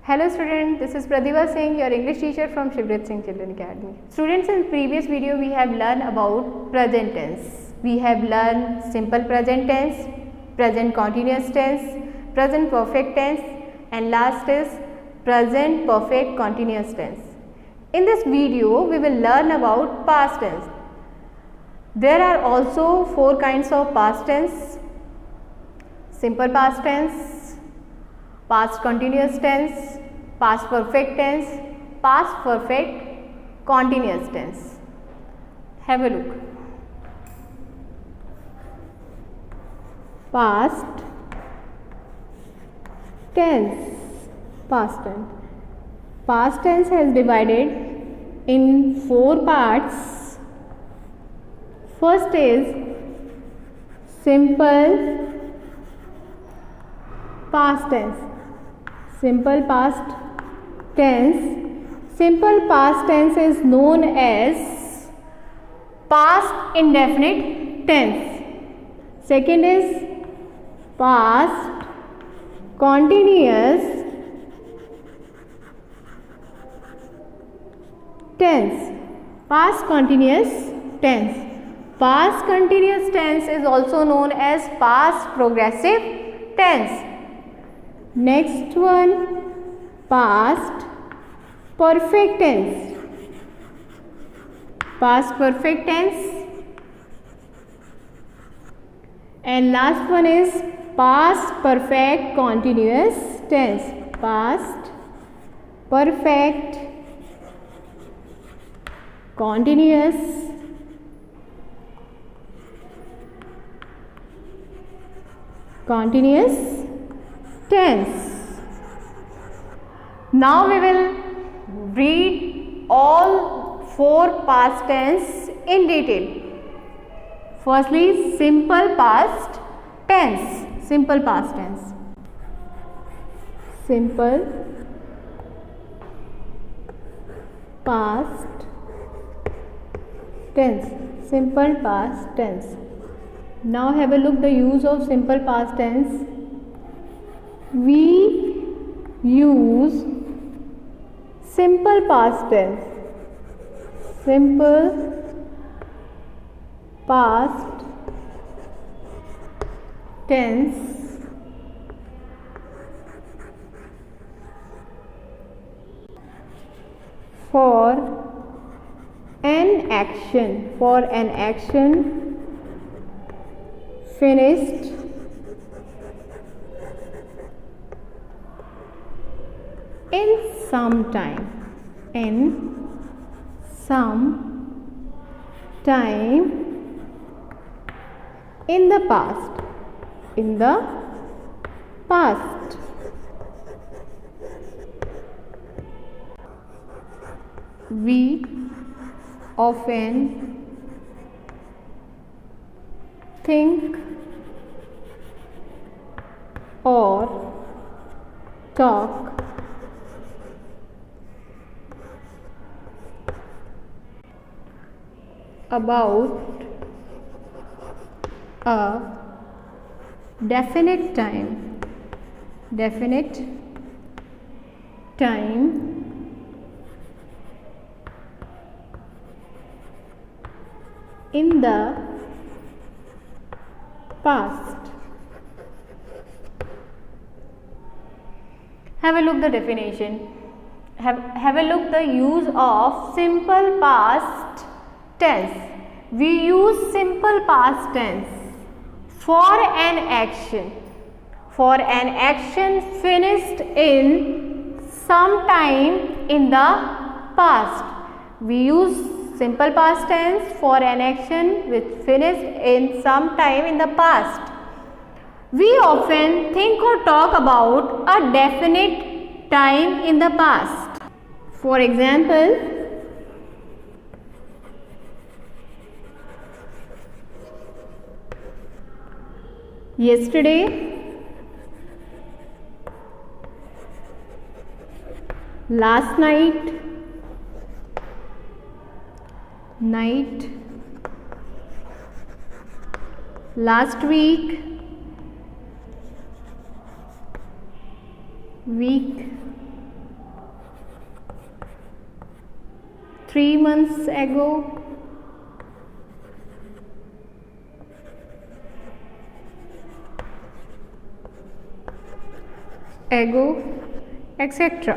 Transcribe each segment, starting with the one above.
Hello students, this is Pratibha Singh, your English teacher from Shivrit Singh Children Academy. Students, in previous video we have learned about present tense. We have learned simple present tense, present continuous tense, present perfect tense, and last is present perfect continuous tense. In this video we will learn about past tense. There are also four kinds of past tense: simple past tense, past continuous tense, past perfect tense, past perfect continuous tense. Have a look. Past tense. Past tense. Past tense has divided in four parts. First is simple past tense. Simple past tense. Simple past tense is known as past indefinite tense. Second is past continuous tense. Past continuous tense. Past continuous tense is also known as past progressive tense. Next one, past perfect tense. Past perfect tense. And last one is past perfect continuous tense. Past perfect continuous tense. Now we will read all four past tense in detail. Firstly, simple past tense. Simple past tense. Simple past tense. Simple past tense. Now have a look the use of simple past tense. We use simple past tense. Simple past tense for an action. For an action finished in some time. In some time in the past. In the past. We often think or talk about a definite time. Definite time in the past. Have a look the definition. Have a look the use of simple past tense. We use simple past tense for an action. For an action finished in some time in the past. We use simple past tense for an action which finished in some time in the past. We often think or talk about a definite time in the past. For example, yesterday, last night, last week, 3 months ago, etc.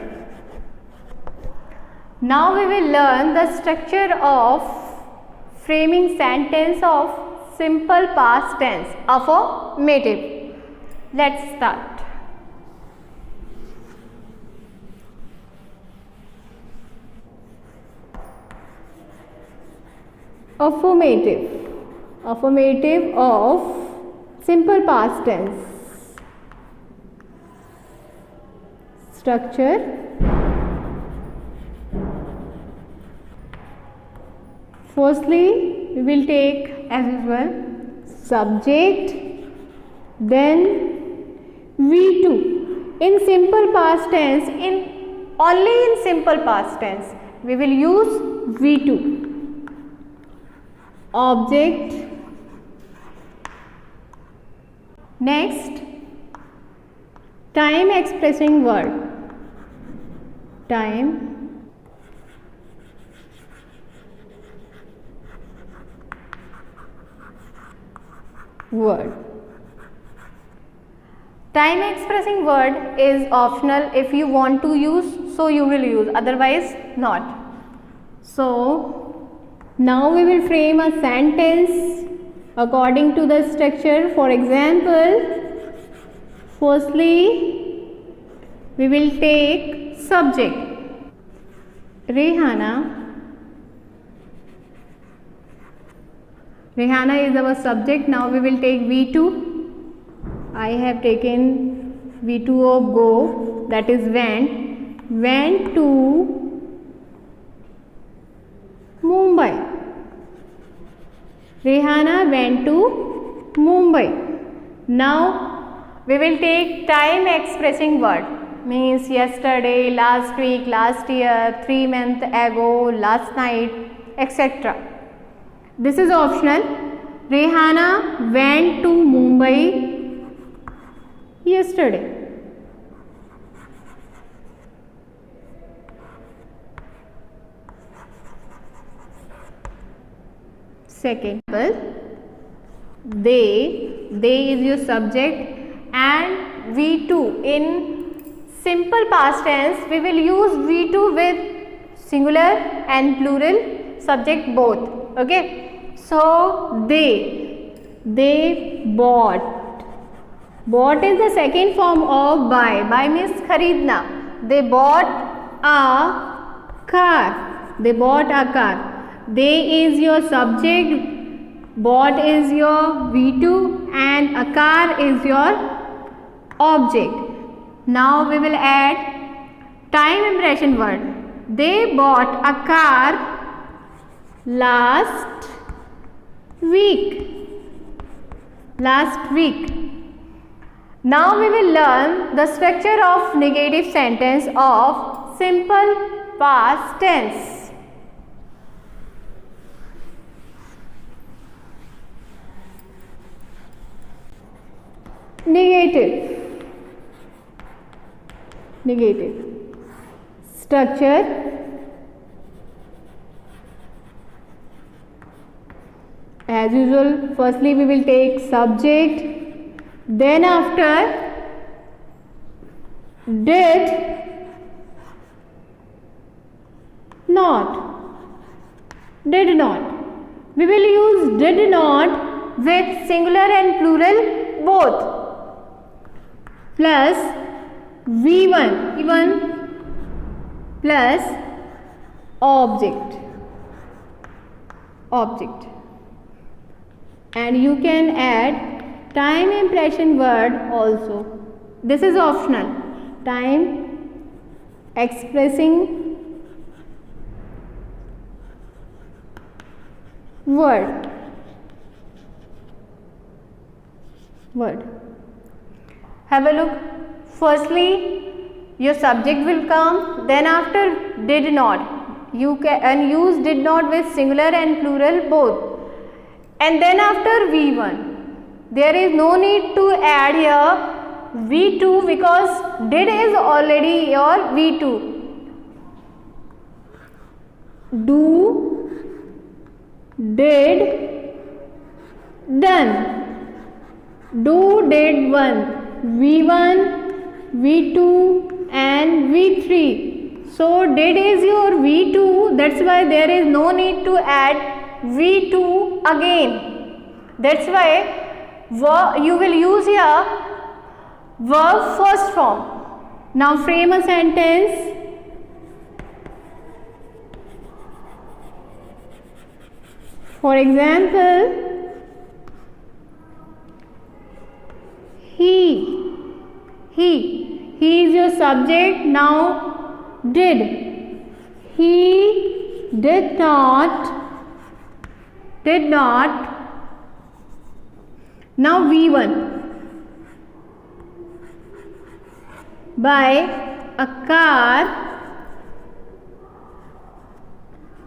Now we will learn the structure of framing sentence of simple past tense, affirmative. Let's start. Affirmative of simple past tense. Structure. Firstly, we will take as usual subject, then V2. In simple past tense, only in simple past tense, we will use V2. Object. Next, time expressing word. Time word. Time expressing word is optional. If you want to use, so you will use, otherwise not. So now we will frame a sentence according to the structure. For example, firstly we will take subject. Rihanna is our subject. Now we will take V2. I have taken V2 of go, that is went to Mumbai. Rihanna went to Mumbai. Now we will take time expressing word, means yesterday, last week, last year, 3 months ago, last night, etc. This is optional. Rihanna went to Mumbai yesterday. Second, they is your subject, and V2 in simple past tense we will use V2 with singular and plural subject both. Okay, so they bought. Bought is the second form of buy. Buy means kharidna. They bought a car. They bought a car. They is your subject, bought is your V2, and a car is your object. Now we will add time impression word. They bought a car last week. Now we will learn the structure of negative sentence of simple past tense. Negative structure. As usual, firstly we will take subject, then after did not. We will use did not with singular and plural both, plus V1 plus object, and you can add time impression word also. This is optional. Time expressing word. Have a look. Firstly, your subject will come, then after did not, you can use did not with singular and plural both, and then after V1. There is no need to add here V2 because did is already your V2. do, did, done. Do, did, one. V1, V2 and V3. So did is your V2, that's why there is no need to add V2 again. That's why you will use here verb first form. Now frame a sentence. For example, he is your subject. Now did. He did not. Now V1. Buy a car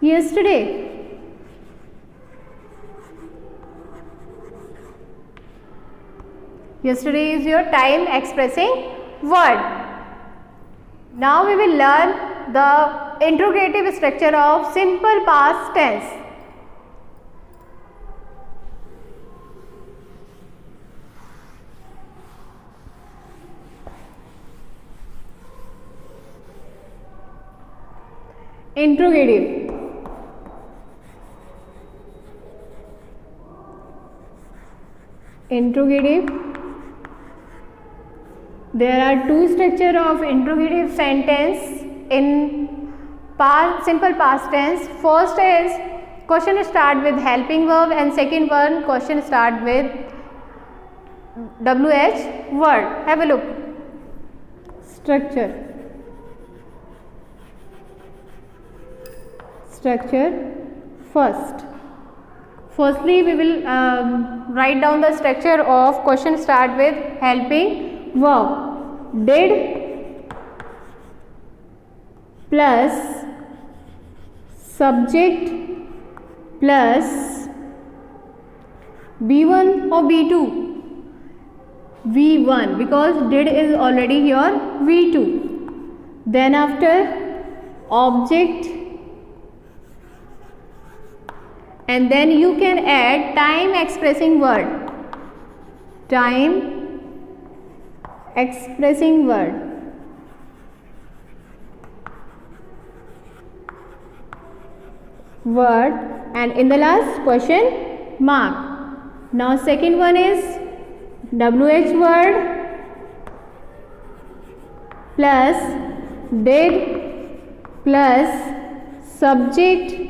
yesterday. Yesterday is your time expressing word. Now we will learn the interrogative structure of simple past tense. Interrogative. There are two structures of interrogative sentence in simple past tense. First is question start with helping verb and second one question start with WH word. Have a look. Structure. Firstly, we will write down the structure of question start with helping verb. Did plus subject plus B1 or B2? V1, because did is already here V2. Then after object, and then you can add time expressing word. Word, and in the last question mark. Now second one is WH word plus did plus subject.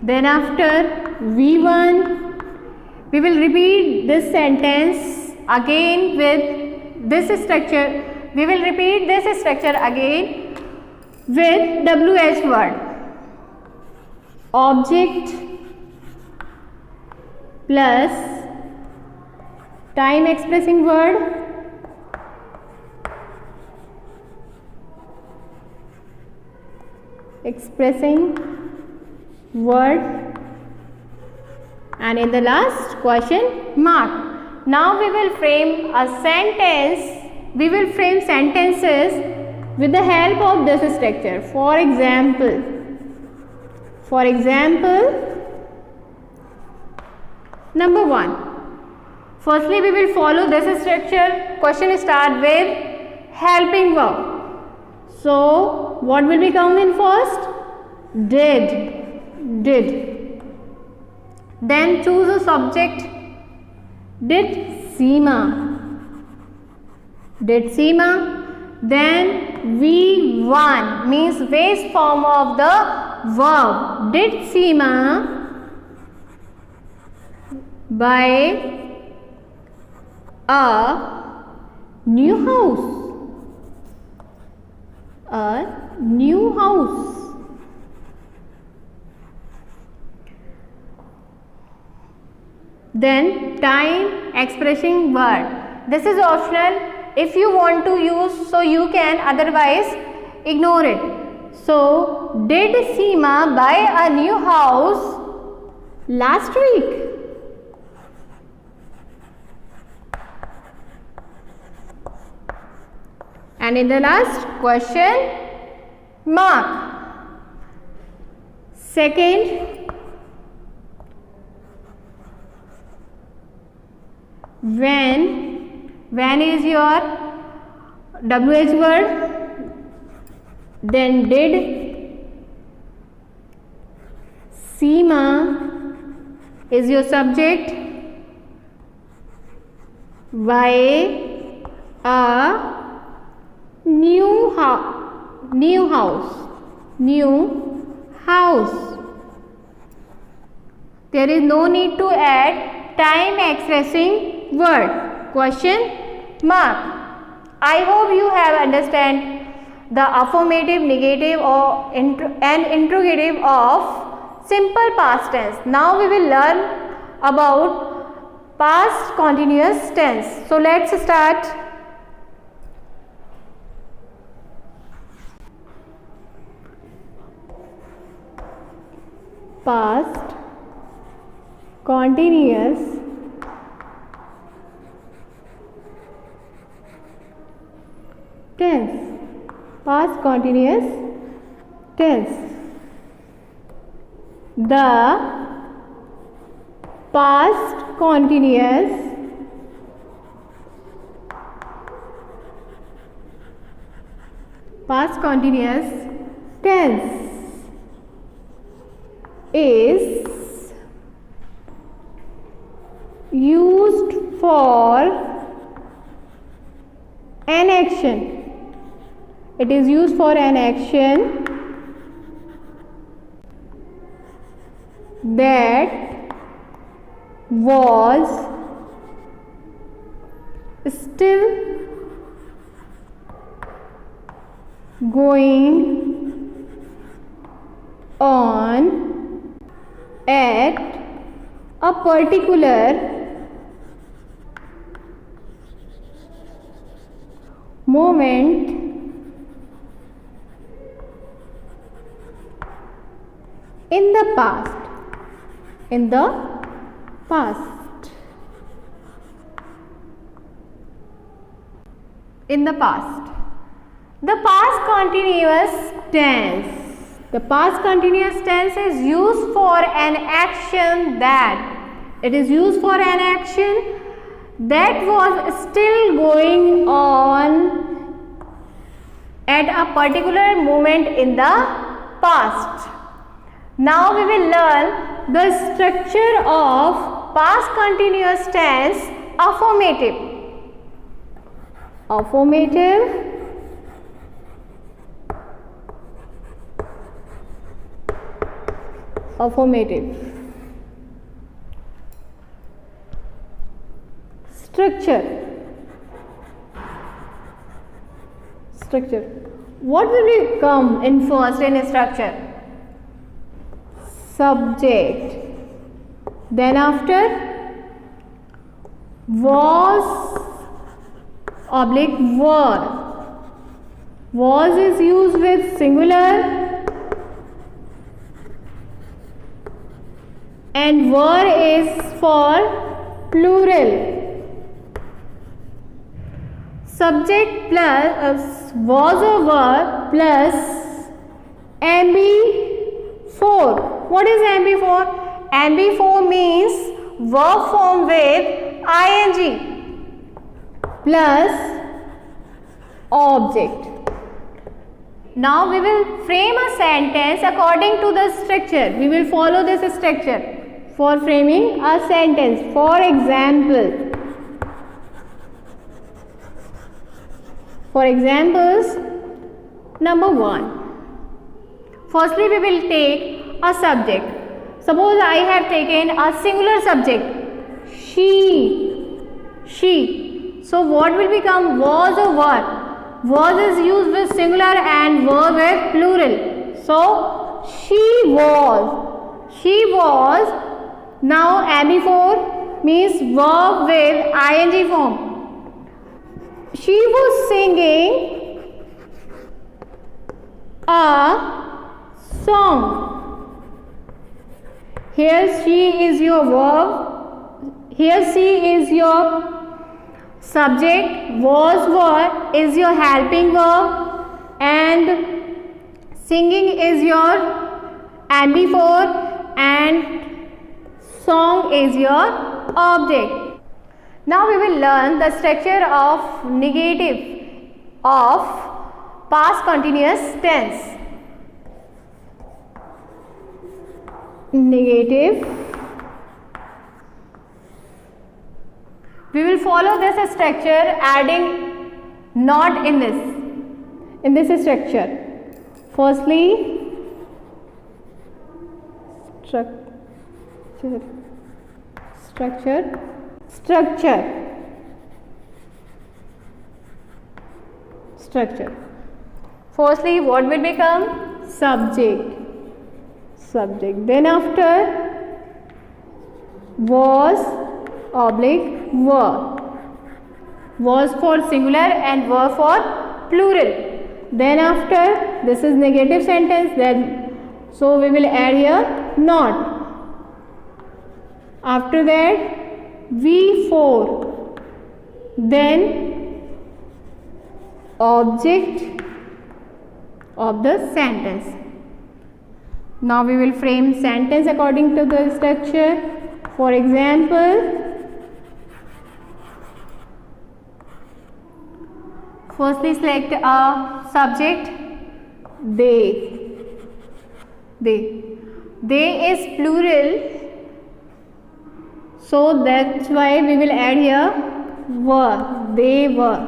Then after V1, we will repeat this sentence again with this structure. We will repeat this structure again with WH word. Object plus time expressing word and in the last question mark. Now we will frame a sentence. We will frame sentences with the help of this structure. For example, number 1. Firstly, we will follow this structure. Question start with helping verb. So what will be come in first? Did. Then choose a subject. Did Seema. Then V1 means base form of the verb. Did Seema buy a new house? Then time expressing word. This is optional. If you want to use, so you can, otherwise ignore it. So, did Seema buy a new house last week? And in the last question mark. Second, when is your WH word. Then did. Seema is your subject. Why a new house. There is no need to add time expressing word. Question mark. I hope you have understand the affirmative, negative or and interrogative of simple past tense. Now we will learn about past continuous tense. So let's start. Past continuous tense. Past continuous tense. The past continuous tense is used for an action. It is used for an action that was still going on at a particular moment in the past. The past continuous tense. The past continuous tense is used for an action that. It is used for an action that was still going on at a particular moment in the past. Now we will learn the structure of past continuous tense affirmative. Structure. What will come in first in structure? Subject. Then after was oblique were. Was is used with singular and were is for plural. Subject plus was or were plus MB4. What is MB4? MB4 means verb form with ing plus object. Now we will frame a sentence according to the structure. We will follow this structure for framing a sentence. For examples, number 1. Firstly, we will take a subject. Suppose I have taken a singular subject, she. So what will become? Was or were? Was is used with singular and were with plural. So she was. Now MB4 means verb with ing form. She was singing a song. Here she is your verb. Here she is your subject. Was were is your helping verb and singing is your MB4 and song is your object. Now we will learn the structure of negative of past continuous tense. Negative. We will follow this structure adding not in this structure. Firstly, structure. Firstly, what will become? Subject. Then after was oblique were. Was for singular and were for plural. Then after this is negative sentence, then so we will add here not. After that V4, then object of the sentence. Now we will frame sentence according to the structure. For example, firstly select a subject. They is plural, so that's why we will add here were. They were.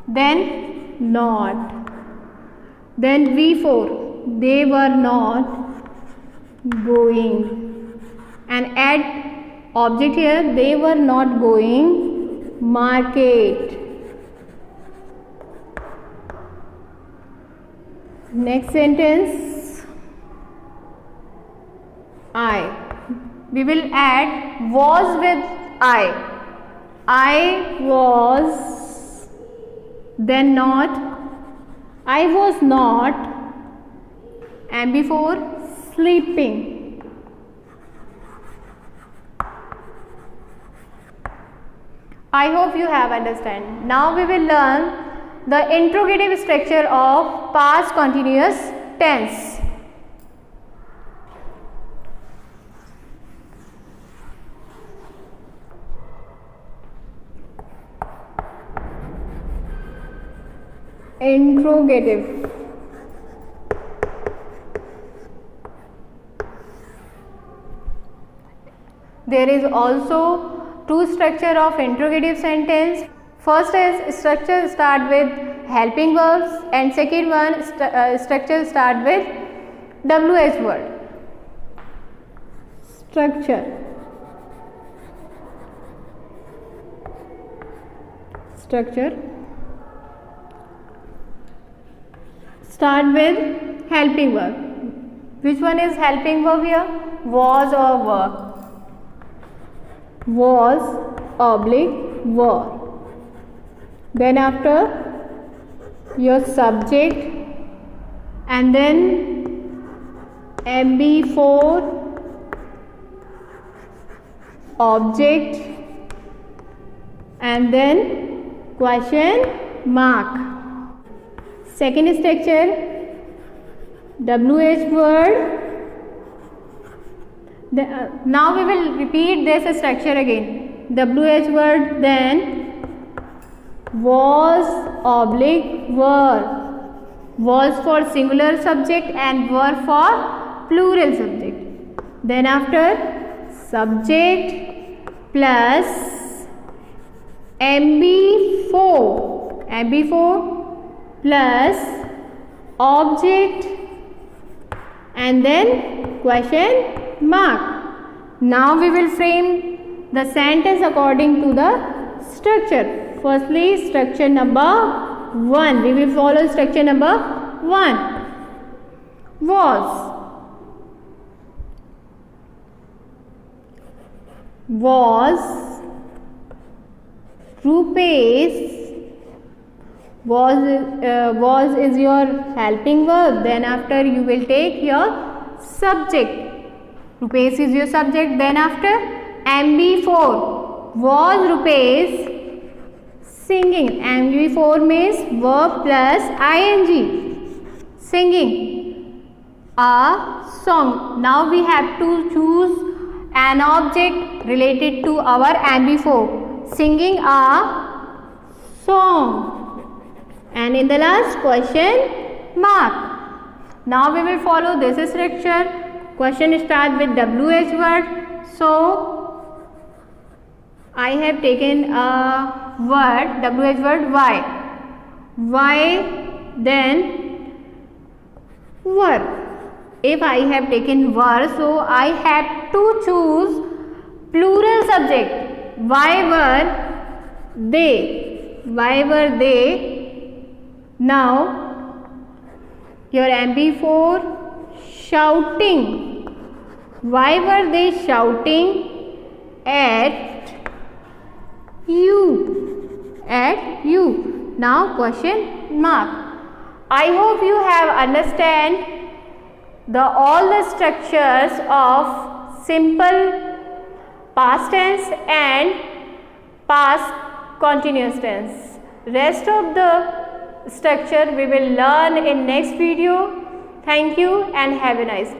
Then not. Then V4. They were not going. And add object here. They were not going market. Next sentence, I. We will add was with I. I was, then not. I was not, and before sleeping. I hope you have understand. Now we will learn the interrogative structure of past continuous tense. Interrogative. There is also two structure of interrogative sentence. First is structure start with helping verbs and second one structure start with WH word. Structure start with helping verb. Which one is helping verb here? Was or were? Was oblique were. Then after your subject and then MB4 object and then question mark. Second structure WH word. Now we will repeat this structure again. WH word, then was oblique were. Was for singular subject and were for plural subject. Then after subject plus MB4 plus object and then question mark. Now we will frame the sentence according to the structure. Firstly, structure number 1. We will follow structure number 1. Was Rupesh. Was is your helping verb. Then after you will take your subject. Rupesh is your subject. Then after MB4. Was Rupesh singing. MB4 means verb plus ing. Singing. a song. Now we have to choose an object related to our MB4. Singing a song. And in the last question mark. Now we will follow this structure. Question start with WH word. So I have taken a word, WH word why. Why, then verb. If I have taken verb, so I have to choose plural subject. Why were they? Why were they? Now your MB4 shouting. Why were they shouting at you? At you. Now question mark. I hope you have understand all the structures of simple past tense and past continuous tense. Rest of the structure we will learn in next video. Thank you and have a nice day.